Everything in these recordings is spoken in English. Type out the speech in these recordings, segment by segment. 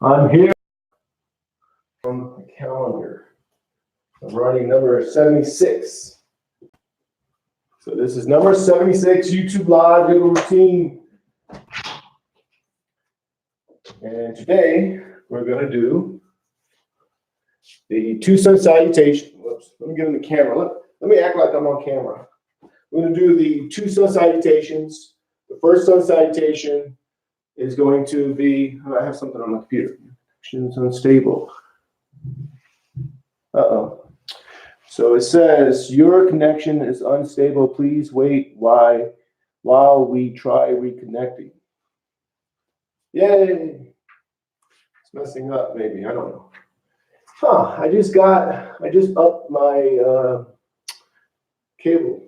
I'm here on the calendar. I'm writing number 76. So this is number 76, YouTube Live Yoga Routine. And today we're going to do the two sun salutation. Whoops, let me get in the camera. Let me act like I'm on camera. We're going to do the two sun salutations. The first sun salutation is going to be, I have something on my computer. Connection's unstable. Uh-oh. So it says, your connection is unstable. Please wait while we try reconnecting. Yay. It's messing up, maybe. I don't know. I just upped my cable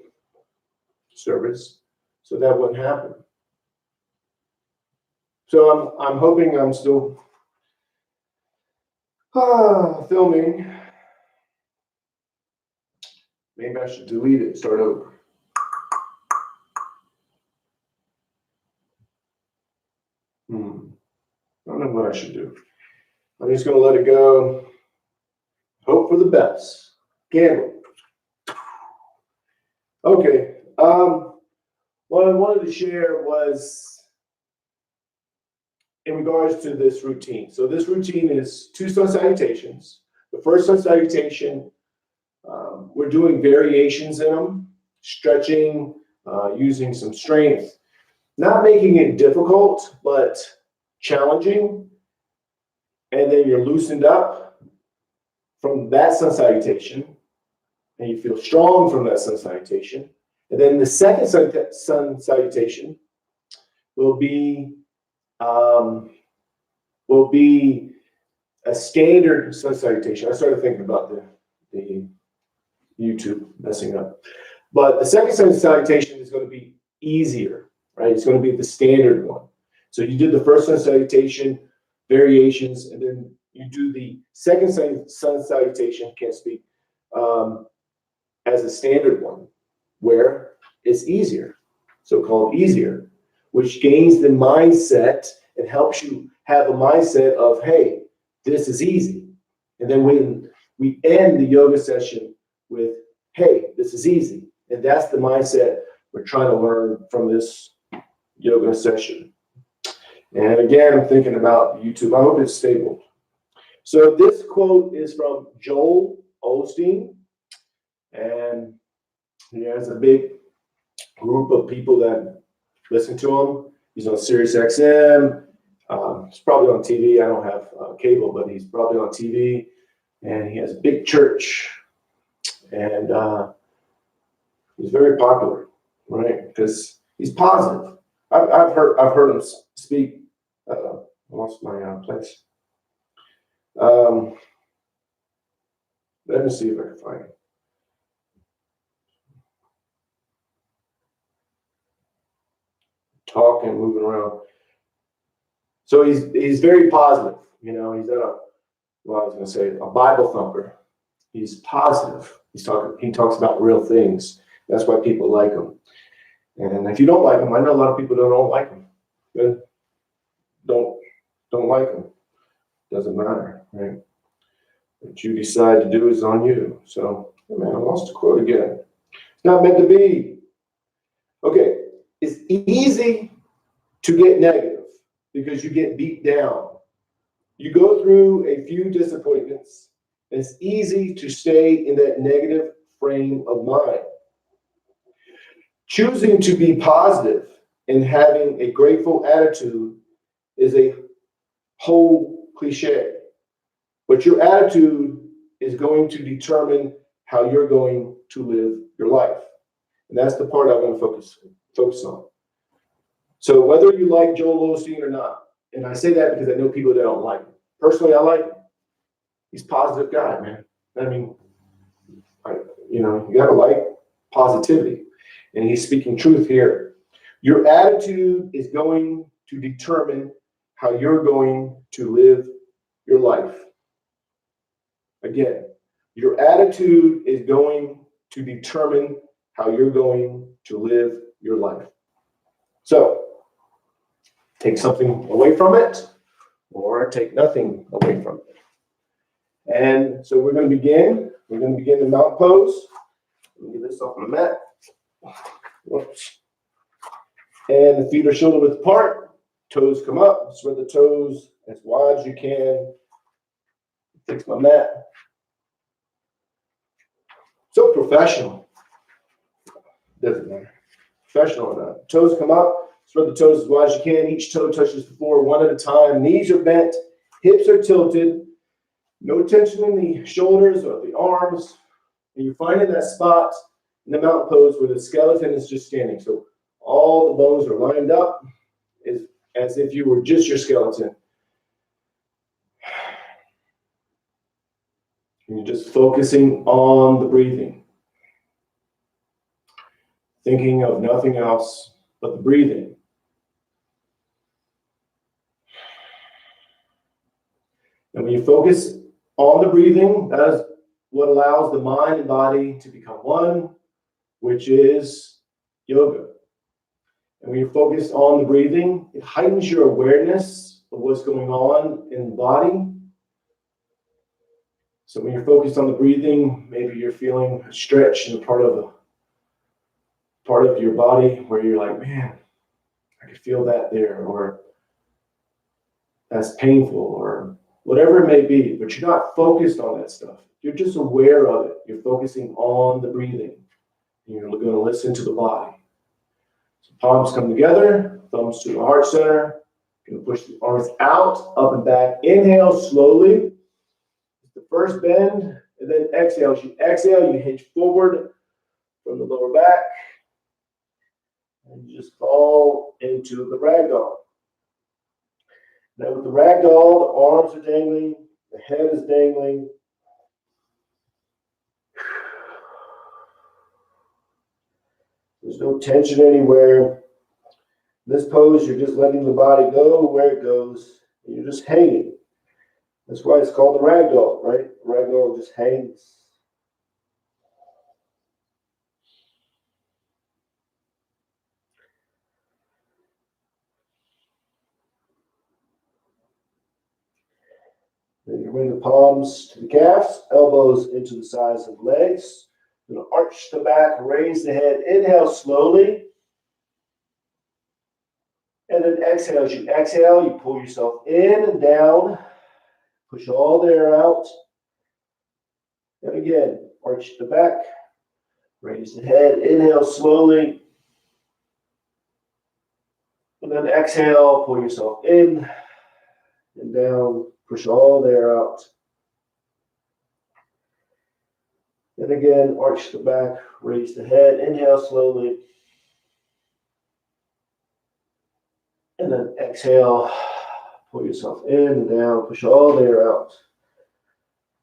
service, so that wouldn't happen. So I'm hoping I'm still filming. Maybe I should delete it, start over. I don't know what I should do. I'm just going to let it go. Hope for the best. Gamble. Okay. What I wanted to share was in regards to this routine. So this routine is two sun salutations. The first sun salutation, we're doing variations in them, stretching, using some strength, not making it difficult, but challenging. And then you're loosened up from that sun salutation, and you feel strong from that sun salutation. And then the second sun salutation will be a standard sun salutation. I started thinking about the YouTube messing up. But the second sun salutation is going to be easier, right? It's going to be the standard one. So you did the first sun salutation, variations, and then you do the second sun salutation, can't speak, as a standard one, where it's easier, so-called easier, which gains the mindset and helps you have a mindset of, hey, this is easy. And then when we end the yoga session with, hey, this is easy. And that's the mindset we're trying to learn from this yoga session. And again, I'm thinking about YouTube. I hope it's stable. So this quote is from Joel Osteen. And he has a big group of people that listen to him. He's on Sirius XM. He's probably on TV. I don't have cable, but he's probably on TV. And he has a big church. And he's very popular, right? Because he's positive. I've heard him speak. I lost my place. Let me see if I can find it. Talking, moving around. So he's very positive. You know, he's at I was going to say a Bible thumper. He's positive. He talks about real things. That's why people like him. And if you don't like him, I know a lot of people don't like him. Don't like him. Doesn't matter, right? What you decide to do is on you. So, man, I lost the quote again. It's not meant to be. Okay, it's easy to get negative because you get beat down. You go through a few disappointments, and it's easy to stay in that negative frame of mind. Choosing to be positive and having a grateful attitude is a whole cliche, but your attitude is going to determine how you're going to live your life. And that's the part I want to focus on. So whether you like Joel Osteen or not, and I say that because I know people that don't like him. Personally, I like him. He's a positive guy, man. I mean, you got to like positivity. And he's speaking truth here. Your attitude is going to determine how you're going to live your life. Again, your attitude is going to determine how you're going to live your life. So, take something away from it. or take nothing away from it. And so we're going to begin. We're going to begin the mountain pose. Let me get this off my mat. Whoops. And the feet are shoulder width apart. Toes come up. Spread the toes as wide as you can. Fix my mat. So professional. Doesn't matter. Professional or not. Toes come up. Spread the toes as wide as you can. Each toe touches the floor one at a time. Knees are bent. Hips are tilted. No tension in the shoulders or the arms. And you're finding that spot in the mountain pose where the skeleton is just standing. So all the bones are lined up as if you were just your skeleton. And you're just focusing on the breathing. Thinking of nothing else but the breathing. And when you focus on the breathing, that is what allows the mind and body to become one, which is yoga. And when you're focused on the breathing, it heightens your awareness of what's going on in the body. So when you're focused on the breathing, maybe you're feeling a stretch in a part of your body where you're like, man, I can feel that there, or that's painful, or whatever it may be, but you're not focused on that stuff. You're just aware of it. You're focusing on the breathing. And you're going to listen to the body. So palms come together, thumbs to the heart center. You're going to push the arms out, up and back. Inhale slowly. The first bend, and then exhale. As you exhale, you hinge forward from the lower back. And you just fall into the ragdoll. Now with the ragdoll, the arms are dangling, the head is dangling. There's no tension anywhere. This pose, you're just letting the body go where it goes, and you're just hanging. That's why it's called the ragdoll, right? The ragdoll just hangs. Then you bring the palms to the calves, elbows into the sides of the legs. You're going to arch the back, raise the head. Inhale slowly. And then exhale. As you exhale, you pull yourself in and down. Push all the air out. And again, arch the back, raise the head. Inhale slowly. And then exhale, pull yourself in and down. Push all the air out. And again, arch the back, raise the head. Inhale slowly. And then exhale, pull yourself in and down. Push all the air out.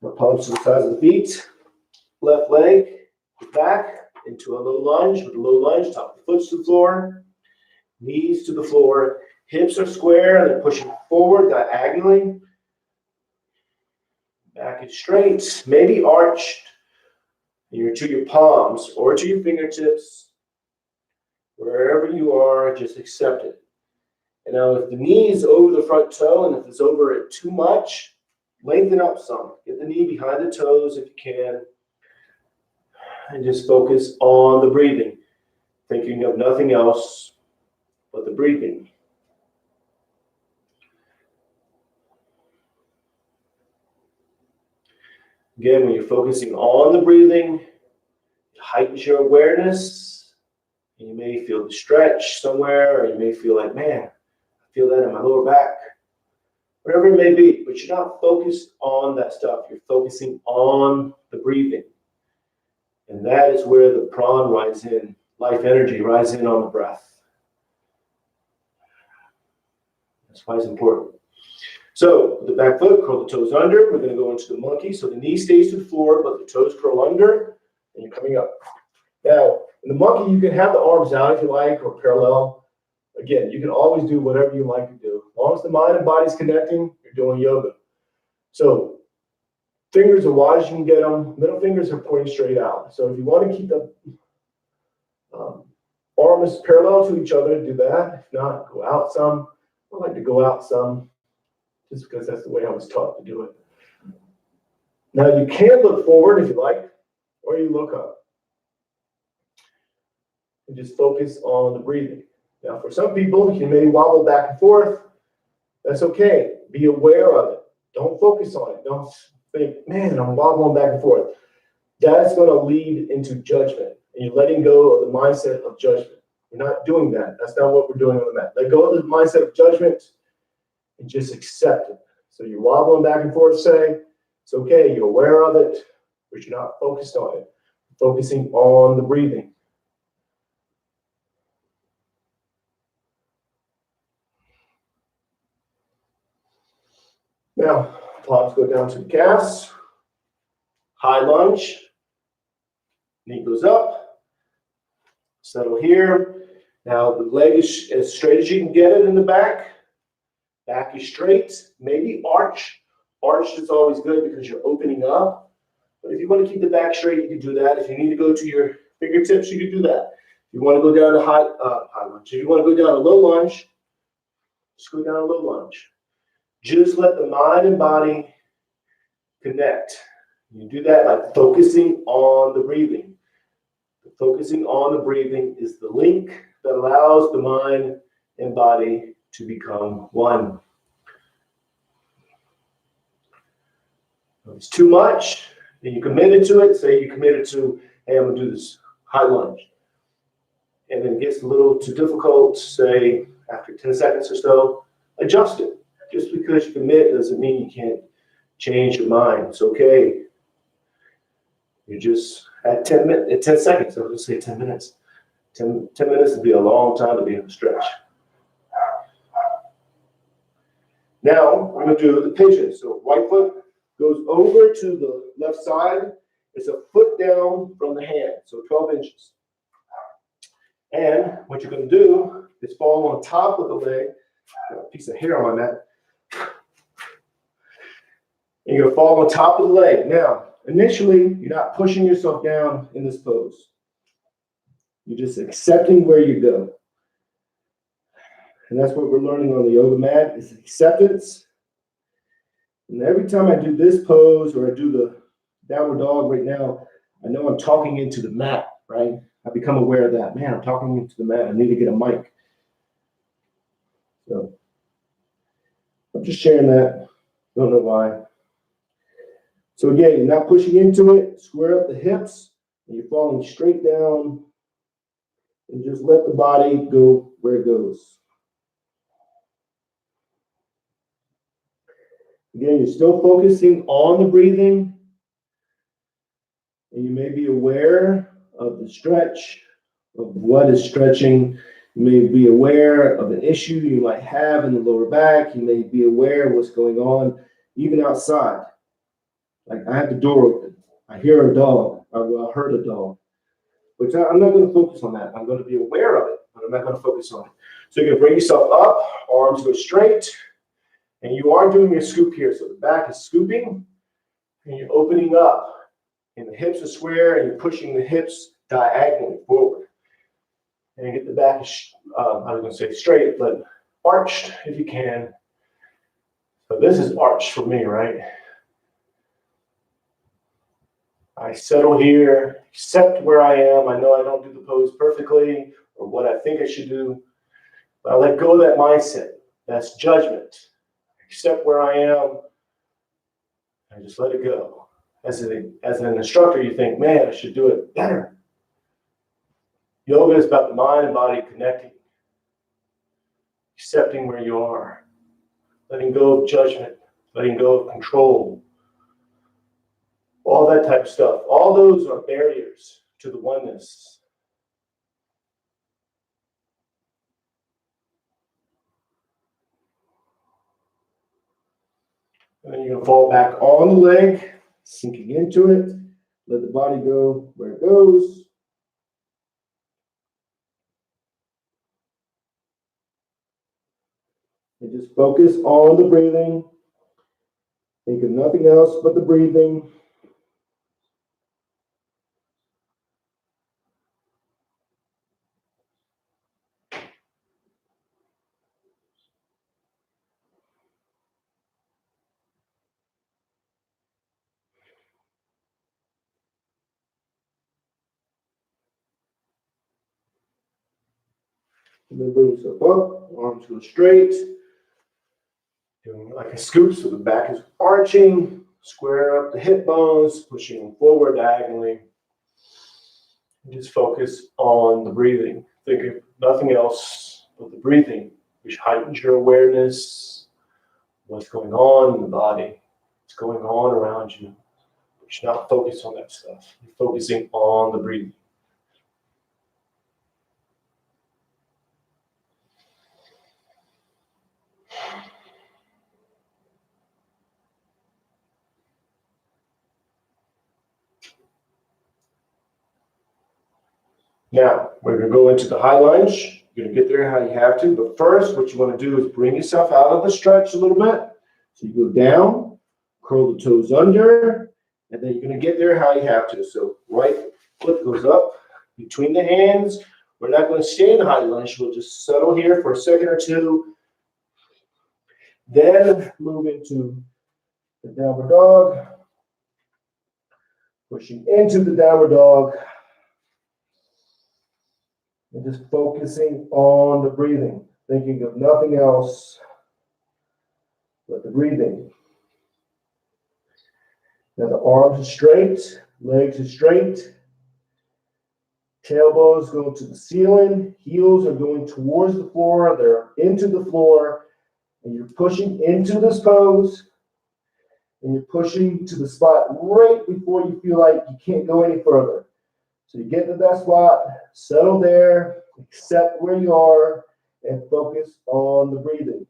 Now palms to the sides of the feet. Left leg back into a low lunge. With a low lunge, top of the foot to the floor. Knees to the floor. Hips are square and then pushing forward diagonally. Back is straight, maybe arched. You're to your palms or to your fingertips. Wherever you are, just accept it. And now if the knee is over the front toe, and if it's over it too much, lengthen up some. Get the knee behind the toes if you can. And just focus on the breathing. Thinking of nothing else but the breathing. Again, when you're focusing on the breathing, it heightens your awareness. And you may feel the stretch somewhere, or you may feel like, man, I feel that in my lower back. Whatever it may be, but you're not focused on that stuff. You're focusing on the breathing. And that is where the prana rides in, life energy rides in on the breath. That's why it's important. So, with the back foot, curl the toes under. We're going to go into the monkey. So the knee stays to the floor, but the toes curl under, and you're coming up. Now, in the monkey, you can have the arms out if you like, or parallel. Again, you can always do whatever you like to do. As long as the mind and body's connecting, you're doing yoga. So, fingers are wide as you can get them. Middle fingers are pointing straight out. So if you want to keep the arms parallel to each other, do that. If not, go out some. I like to go out some. just because that's the way I was taught to do it. Now you can look forward if you like, or you look up. And just focus on the breathing. Now for some people, you may wobble back and forth. That's okay. Be aware of it. Don't focus on it. Don't think, man, I'm wobbling back and forth. That's going to lead into judgment. And you're letting go of the mindset of judgment. We're not doing that. That's not what we're doing on the mat. Let go of the mindset of judgment and just accept it. So you're wobbling back and forth, say, it's okay. You're aware of it, but you're not focused on it. Focusing on the breathing. Now, palms go down to the calves. High lunge. Knee goes up. Settle here. Now the leg is as straight as you can get it in the back. Back is straight. Maybe arch. Arch is always good because you're opening up. But if you want to keep the back straight, you can do that. If you need to go to your fingertips, you can do that. If you want to go down to high lunge. If you want to go down a low lunge, just go down a low lunge. Just let the mind and body connect. You do that by focusing on the breathing. Focusing on the breathing is the link that allows the mind and body to become one. If it's too much, and you committed to it, say you committed to, hey, I'm going to do this high lunge. And then it gets a little too difficult, say after 10 seconds or so, adjust it. Just because you commit doesn't mean you can't change your mind. It's okay. You're just at 10 seconds. I was going to say 10 minutes. 10 minutes would be a long time to be able to stretch. Now, we're going to do the pigeon. So right foot goes over to the left side. It's a foot down from the hand, so 12 inches. And what you're going to do is fall on top of the leg. Got a piece of hair on my mat. And you're going to fall on top of the leg. Now, initially, you're not pushing yourself down in this pose. You're just accepting where you go. And that's what we're learning on the yoga mat is acceptance. And every time I do this pose or I do the downward dog right now, I know I'm talking into the mat, right? I become aware of that. Man, I'm talking into the mat. I need to get a mic. So I'm just sharing that. Don't know why. So again, you're not pushing into it. Square up the hips. And you're falling straight down. And just let the body go where it goes. Again, you're still focusing on the breathing. And you may be aware of the stretch, of what is stretching. You may be aware of an issue you might have in the lower back. You may be aware of what's going on, even outside. Like I have the door open. I hear a dog. I heard a dog. But I'm not going to focus on that. I'm going to be aware of it, but I'm not going to focus on it. So you're going to bring yourself up, arms go straight, and you are doing a scoop here. So the back is scooping, and you're opening up. And the hips are square, and you're pushing the hips diagonally forward. And you get the back, I was going to say straight, but arched if you can. So this is arched for me, right? I settle here, accept where I am. I know I don't do the pose perfectly or what I think I should do, but I let go of that mindset. That's judgment. Accept where I am and just let it go. As an instructor, you think, man, I should do it better. Yoga is about the mind and body connecting, accepting where you are, letting go of judgment, letting go of control, all that type of stuff. All those are barriers to the oneness. And then you're going to fall back on the leg, sinking into it. Let the body go where it goes. And just focus on the breathing. Think of nothing else but the breathing. And then bring yourself up, arms go straight. Doing like a scoop, so the back is arching. Square up the hip bones, pushing them forward diagonally. And just focus on the breathing. Think of nothing else but the breathing, which heightens your awareness. What's going on in the body? What's going on around you? But you're not focused on that stuff. You're focusing on the breathing. Now, we're going to go into the high lunge. You're going to get there how you have to. But first, what you want to do is bring yourself out of the stretch a little bit. So you go down, curl the toes under, and then you're going to get there how you have to. So right foot goes up between the hands. We're not going to stay in the high lunge. We'll just settle here for a second or two. Then move into the downward dog. Pushing into the downward dog. And just focusing on the breathing, thinking of nothing else but the breathing. Now the arms are straight, legs are straight, tailbones go to the ceiling, heels are going towards the floor, they're into the floor, and you're pushing into this pose, and you're pushing to the spot right before you feel like you can't go any further. So you get to that spot, settle there, accept where you are, and focus on the breathing.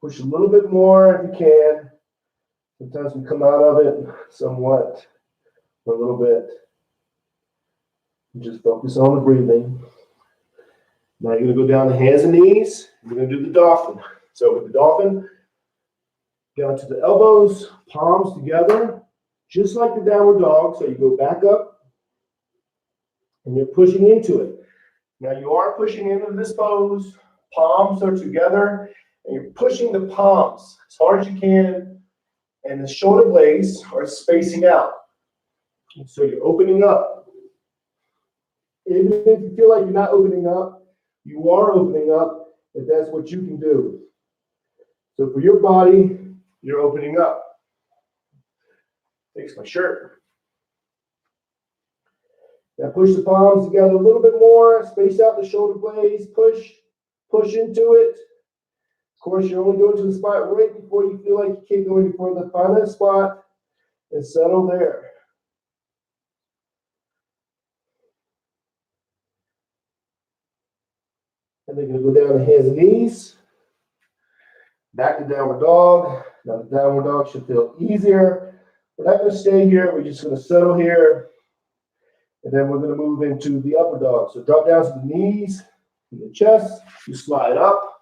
Push a little bit more if you can. Sometimes we come out of it somewhat for a little bit. Just focus on the breathing. Now you're going to go down to hands and knees. You're going to do the dolphin. So with the dolphin, down to the elbows, palms together, just like the downward dog. So you go back up, and you're pushing into it. Now you are pushing into this pose. Palms are together, and you're pushing the palms as hard as you can, and the shoulder blades are spacing out. So you're opening up. Even if you feel like you're not opening up, you are opening up if that's what you can do. So for your body, you're opening up. Fix my shirt. Now push the palms together a little bit more. Space out the shoulder blades. Push into it. Of course, you're only going to the spot right before you feel like you can't go any further. Find that spot and settle there. And then you're going to go down to hands and knees. Back to downward dog. Now the downward dog should feel easier. We're not going to stay here. We're just going to settle here. And then we're going to move into the upper dog. So drop down to the knees, and the chest. You slide up.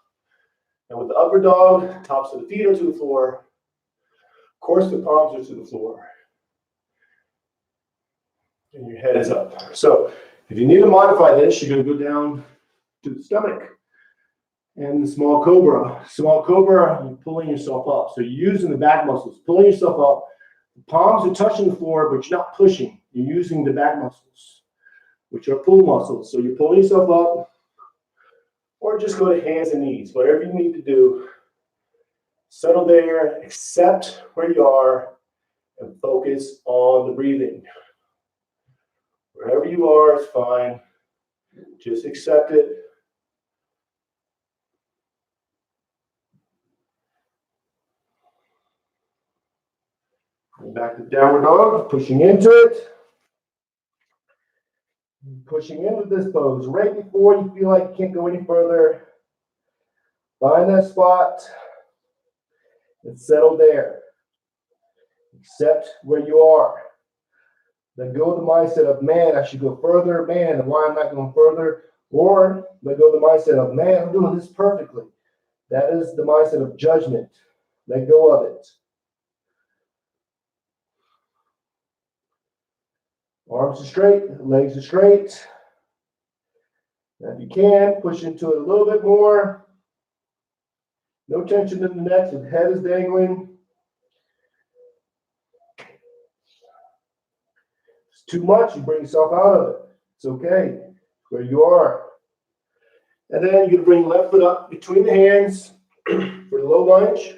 And with the upper dog, tops of the feet are to the floor. Of course, the palms are to the floor. And your head is up. So if you need to modify this, you're going to go down to the stomach. And the small cobra. Small cobra, you're pulling yourself up. So you're using the back muscles, pulling yourself up. The palms are touching the floor, but you're not pushing. You're using the back muscles, which are pull muscles. So you're pulling yourself up, or just go to hands and knees. Whatever you need to do, settle there, accept where you are, and focus on the breathing. Wherever you are is fine. Just accept it. Back to downward dog, pushing into it. Pushing into this pose right before you feel like you can't go any further. Find that spot and settle there. Accept where you are. Then go with the mindset of, man, I should go further, man, and why I'm not going further. Or let go of the mindset of, man, I'm doing this perfectly. That is the mindset of judgment. Let go of it. Arms are straight, legs are straight. Now if you can, push into it a little bit more. No tension in the neck, so the head is dangling. If it's too much, you bring yourself out of it. It's okay, where you are. And then you're going to bring left foot up between the hands for the low lunge.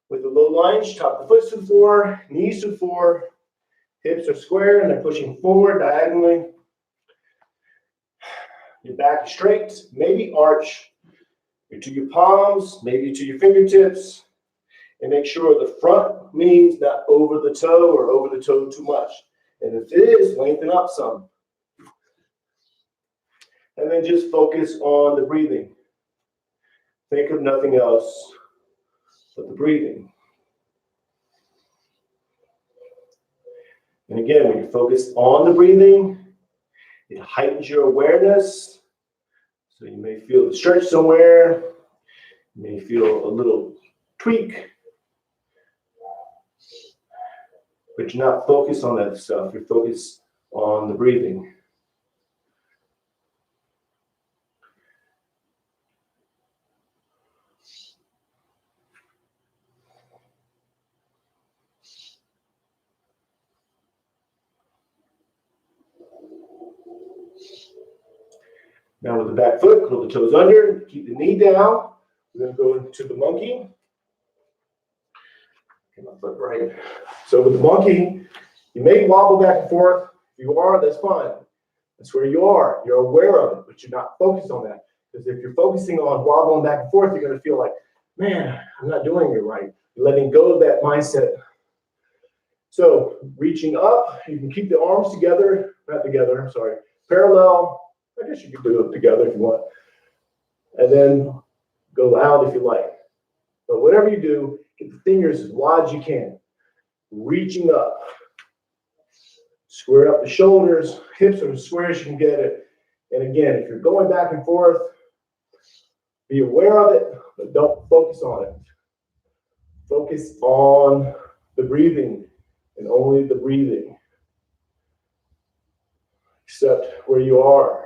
With the low lunge, top of the foot to the floor, knees to the floor, hips are square and they're pushing forward diagonally. Your back is straight, maybe arch to your palms, maybe to your fingertips, and make sure the front lean's not over the toe or over the toe too much. And if it is, lengthen up some. And then just focus on the breathing. Think of nothing else but the breathing. And again, when you focus on the breathing, it heightens your awareness. So you may feel the stretch somewhere. You may feel a little tweak. But you're not focused on that stuff. You're focused on the breathing. Now with the back foot, curl the toes under, keep the knee down. We're going to go into the monkey. Get my foot right. So with the monkey, you may wobble back and forth. If you are, that's fine. That's where you are. You're aware of it, but you're not focused on that. Because if you're focusing on wobbling back and forth, you're going to feel like, man, I'm not doing it right. You're letting go of that mindset. So reaching up, you can keep the arms together, not together, I'm sorry, parallel. I guess you could do it together if you want. And then go out if you like. But whatever you do, get the fingers as wide as you can. Reaching up. Square up the shoulders. Hips are as square as you can get it. And again, if you're going back and forth, be aware of it, but don't focus on it. Focus on the breathing and only the breathing. Accept where you are.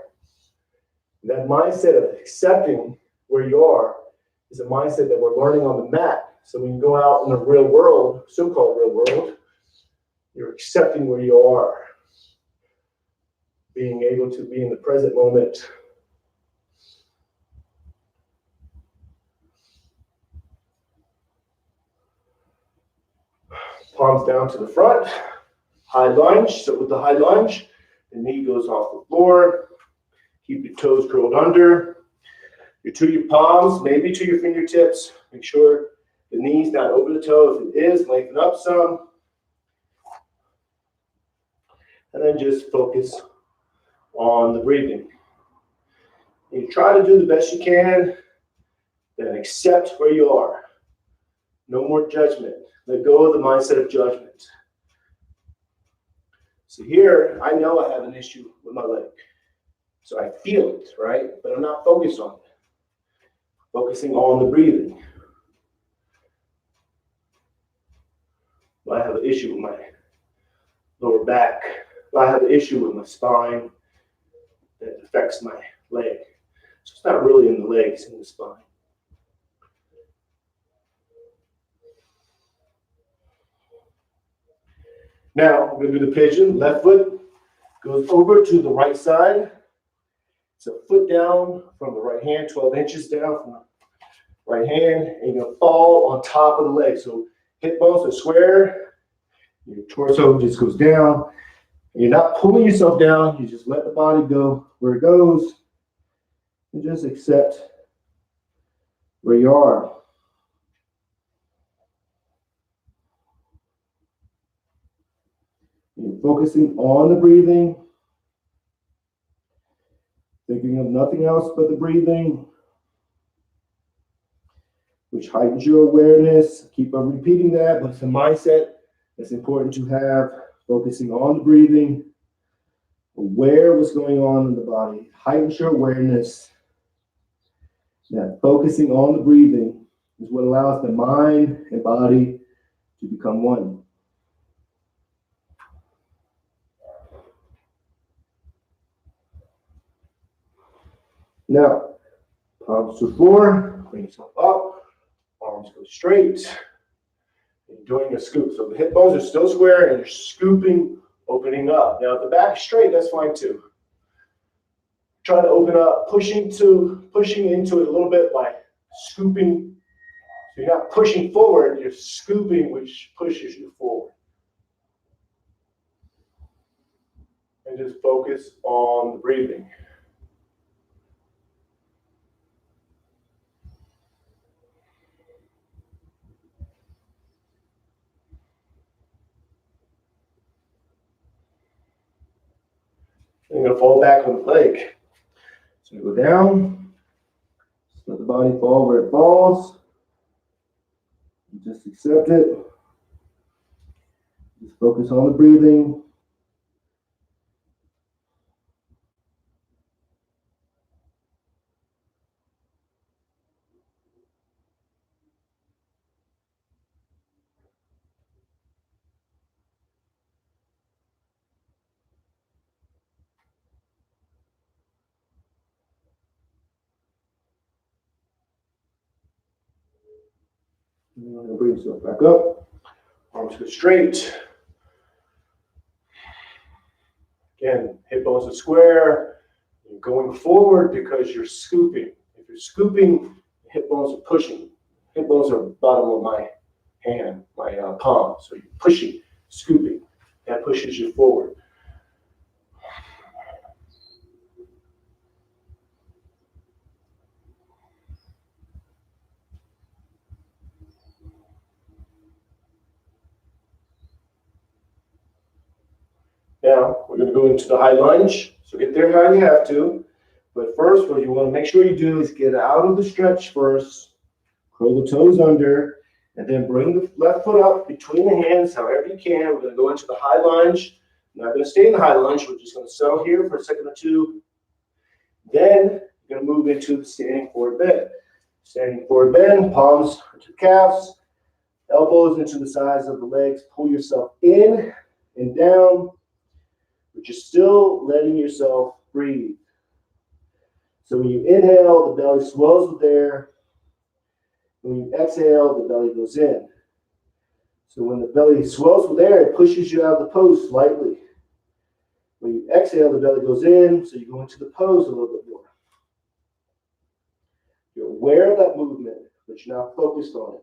That mindset of accepting where you are is a mindset that we're learning on the mat. So when you go out in the real world, so-called real world, you're accepting where you are. Being able to be in the present moment. Palms down to the front. High lunge. So with the high lunge, the knee goes off the floor. Keep your toes curled under. You're to your palms, maybe to your fingertips. Make sure the knee's not over the toe. If it is, lengthen up some. And then just focus on the breathing. You try to do the best you can, then accept where you are. No more judgment. Let go of the mindset of judgment. So here, I know I have an issue with my leg. So I feel it, right? But I'm not focused on it. Focusing on the breathing. I have an issue with my lower back. I have an issue with my spine that affects my leg. So it's not really in the legs, it's in the spine. Now, we're going to do the pigeon. Left foot goes over to the right side. It's a foot down from the right hand, 12 inches down from the right hand, and you're going to fall on top of the leg. So hip bones are square, your torso just goes down, and you're not pulling yourself down, you just let the body go where it goes, and just accept where you are. You're focusing on the breathing, thinking of nothing else but the breathing, which heightens your awareness. Keep on repeating that, but it's a mindset that's important to have, focusing on the breathing, aware of what's going on in the body, heightens your awareness. That focusing on the breathing is what allows the mind and body to become one. Now, palms to the floor, bring yourself up, arms go straight. You're doing a scoop. So the hip bones are still square and you're scooping, opening up. Now, if the back is straight, that's fine too. Try to open up, pushing into it a little bit by scooping. So you're not pushing forward, you're scooping, which pushes you forward. And just focus on the breathing. And you're going to fall back on the leg. So you go down, just let the body fall where it falls. Just accept it. Just focus on the breathing. And bring yourself back up. Arms go straight. Again, hip bones are square. You're going forward because you're scooping. If you're scooping, hip bones are pushing. Hip bones are bottom of my hand, my palm. So you're pushing, scooping. That pushes you forward. Now, we're going to go into the high lunge. So get there how you have to. But first, what you want to make sure you do is get out of the stretch first. Curl the toes under. And then bring the left foot up between the hands, however you can. We're going to go into the high lunge. We're not going to stay in the high lunge. We're just going to settle here for a second or two. Then, we're going to move into the standing forward bend. Standing forward bend, palms to the calves. Elbows into the sides of the legs. Pull yourself in and down. But you're still letting yourself breathe. So when you inhale, the belly swells with air. When you exhale, the belly goes in. So when the belly swells with air, it pushes you out of the pose slightly. When you exhale, the belly goes in, so you go into the pose a little bit more. You're aware of that movement, but you're not focused on it.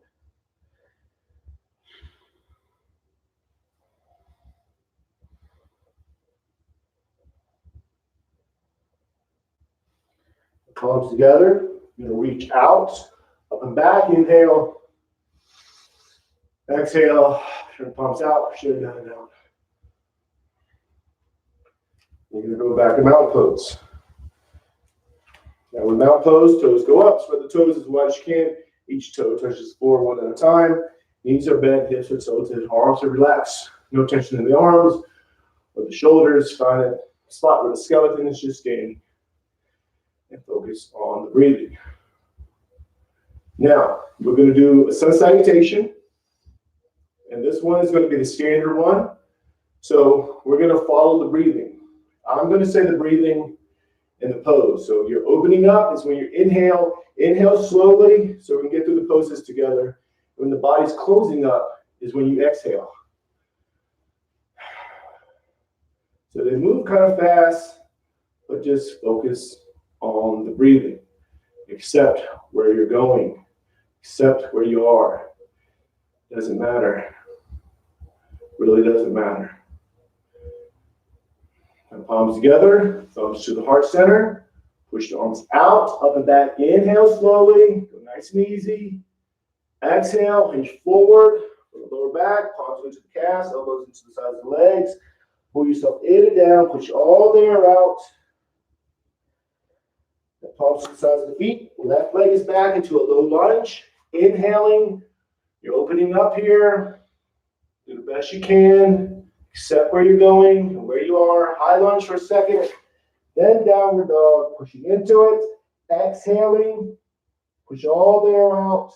Palms together. You're going to reach out, up and back. Inhale. Exhale. Turn the palms out. Shut down and down. You're going to go back to mountain pose. Now with mountain pose, toes go up. Spread the toes as wide as you can. Each toe touches the floor one at a time. Knees are bent, hips are tilted, arms are relaxed. No tension in the arms or the shoulders. Find a spot where the skeleton is just gaining. And focus on the breathing. Now, we're going to do a sun salutation. And this one is going to be the standard one. So we're going to follow the breathing. I'm going to say the breathing in the pose. So you're opening up is when you inhale. Inhale slowly so we can get through the poses together. When the body's closing up is when you exhale. So they move kind of fast, but just focus on the breathing. Accept where you're going. Accept where you are. Doesn't matter. Really doesn't matter. And palms together, thumbs to the heart center. Push the arms out, up and back. Inhale slowly. Go nice and easy. Exhale, hinge forward. Lower back, palms into the calves, elbows into the sides of the legs. Pull yourself in and down. Push all the air out. The palms to the sides of the feet. Left leg is back into a low lunge. Inhaling. You're opening up here. Do the best you can. Accept where you're going and where you are. High lunge for a second. Then downward dog. Pushing into it. Exhaling. Push all the air out.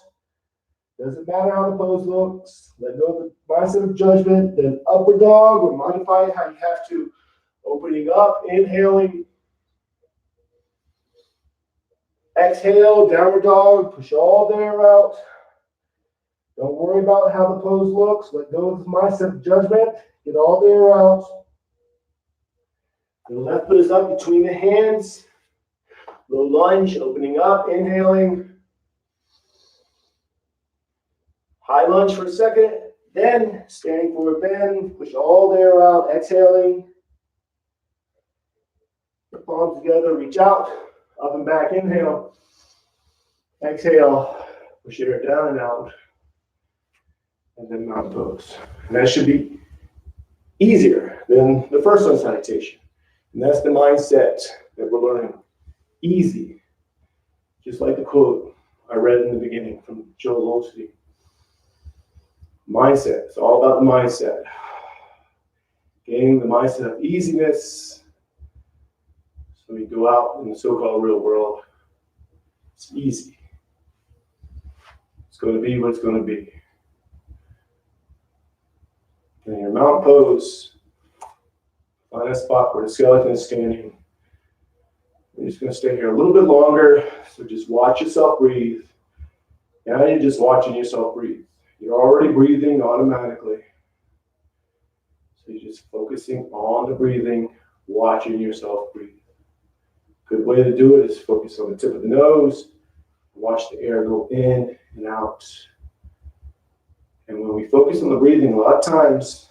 Doesn't matter how the pose looks. Let go of the mindset of judgment. Then upward dog. Or modify it how you have to. Opening up. Inhaling. Exhale, downward dog, push all the air out. Don't worry about how the pose looks. Let go of my sense of judgment. Get all the air out. The left foot is up between the hands. Low lunge, opening up, inhaling. High lunge for a second. Then standing forward bend. Push all the air out, exhaling. The palms together, reach out. Up and back, inhale. Exhale. Push air down and out. And then mountain pose. And that should be easier than the first one, salutation. And that's the mindset that we're learning. Easy. Just like the quote I read in the beginning from Joel Osteen. Mindset. It's all about the mindset. Gaining the mindset of easiness. So we go out in the so-called real world. It's easy. It's going to be what it's going to be. In your mountain pose, find a spot where the skeleton is standing. You're just going to stay here a little bit longer. So just watch yourself breathe. Now you're just watching yourself breathe. You're already breathing automatically. So you're just focusing on the breathing, watching yourself breathe. Good way to do it is focus on the tip of the nose. Watch the air go in and out. And when we focus on the breathing, a lot of times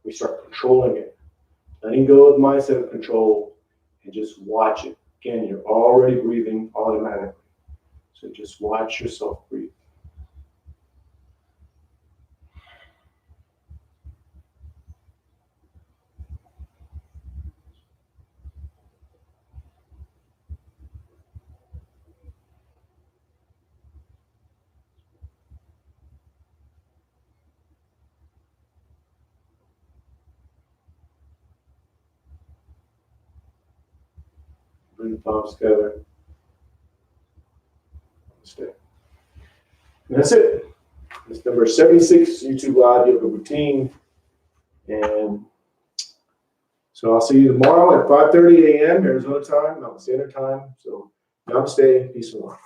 we start controlling it. Letting go of the mindset of control and just watch it. Again, you're already breathing automatically. So just watch yourself breathe. Bring the palms together. Stay. And that's it. It's number 76 YouTube Live Yoga Routine. And so I'll see you tomorrow at 5:30 a.m. Arizona time, Mountain Standard Time. So namaste, peace and love.